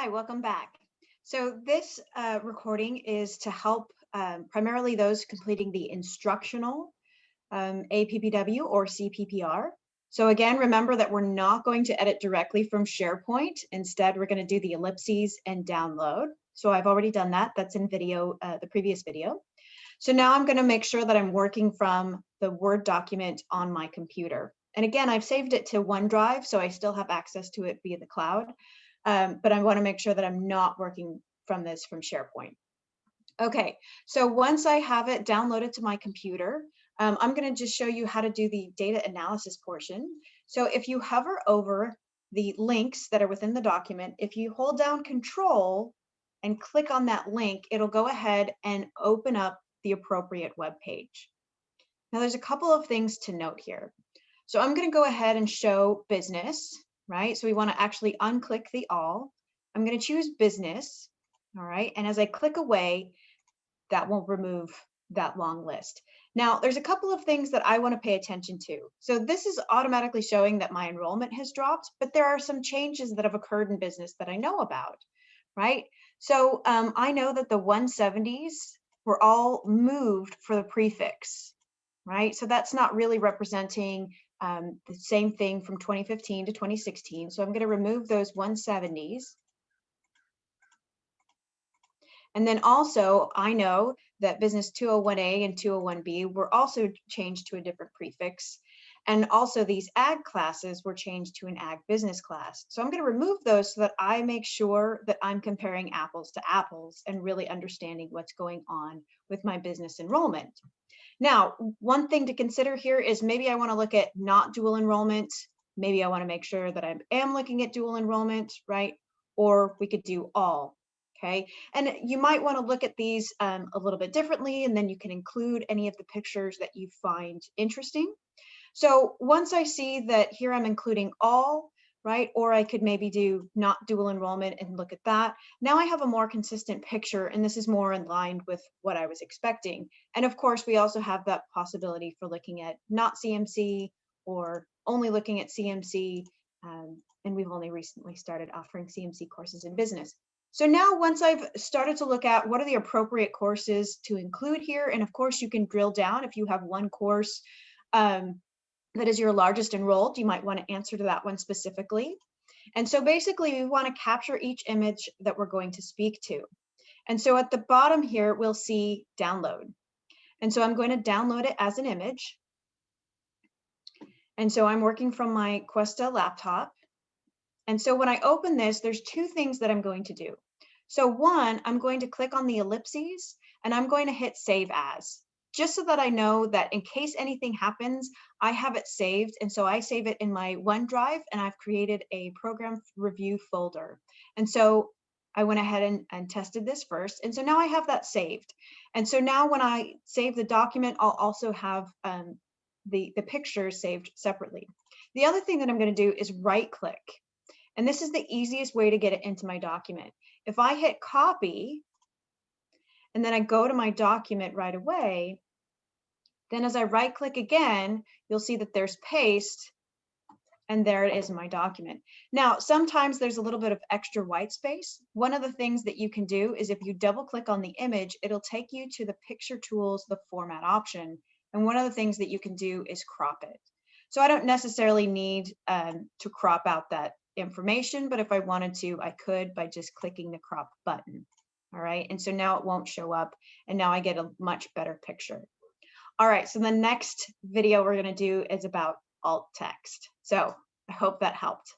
Hi, welcome back. So this recording is to help primarily those completing the instructional APPW or CPPR. So again, remember that we're not going to edit directly from SharePoint. Instead, we're going to do the ellipses and download. So I've already done that. That's in video, the previous video. So now I'm going to make sure that I'm working from the Word document on my computer. And again, I've saved it to OneDrive, so I still have access to it via the cloud. But I want to make sure that I'm not working from this from SharePoint. Okay, so once I have it downloaded to my computer, I'm going to just show you how to do the data analysis portion. So if you hover over the links that are within the document, if you hold down Control and click on that link, it'll go ahead and open up the appropriate web page. Now there's a couple of things to note here. So I'm going to go ahead and show business, right? So we want to actually unclick the all. I'm going to choose business, all right? And as I click away, that will remove that long list. Now, there's a couple of things that I want to pay attention to. So this is automatically showing that my enrollment has dropped, but there are some changes that have occurred in business that I know about, right? So I know that the 170s were all moved for the prefix, right? So that's not really representing the same thing from 2015 to 2016. So I'm going to remove those 170s. And then also, I know that business 201A and 201B were also changed to a different prefix. And also these ag classes were changed to an ag business class. So I'm going to remove those so that I make sure that I'm comparing apples to apples and really understanding what's going on with my business enrollment. Now, one thing to consider here is maybe I want to look at not dual enrollment. Maybe I want to make sure that I am looking at dual enrollment, right? Or we could do all. Okay, and you might want to look at these a little bit differently, and then you can include any of the pictures that you find interesting. So once I see that here I'm including all, right, or I could maybe do not dual enrollment and look at that. Now I have a more consistent picture, and this is more in line with what I was expecting. And of course, we also have that possibility for looking at not CMC or only looking at CMC, and we've only recently started offering CMC courses in business. So now once I've started to look at what are the appropriate courses to include here, and of course you can drill down if you have one course that is your largest enrolled, you might want to answer to that one specifically. And so basically we want to capture each image that we're going to speak to. And so at the bottom here, we'll see download. And so I'm going to download it as an image. And so I'm working from my Cuesta laptop. And so when I open this, there's two things that I'm going to do. So one, I'm going to click on the ellipses and I'm going to hit save as, just so that I know that in case anything happens, I have it saved. And so I save it in my OneDrive and I've created a program review folder. And so I went ahead and tested this first. And so now I have that saved. And so now when I save the document, I'll also have the pictures saved separately. The other thing that I'm going to do is right click. And this is the easiest way to get it into my document. If I hit copy, and then I go to my document right away, then as I right click again, you'll see that there's paste, and there it is in my document. Now, sometimes there's a little bit of extra white space. One of the things that you can do is if you double click on the image, it'll take you to the picture tools, the format option. And one of the things that you can do is crop it. So I don't necessarily need to crop out that information, but if I wanted to, I could by just clicking the crop button. All right, and so now it won't show up, and now I get a much better picture. All right, so the next video we're going to do is about alt text. So I hope that helped.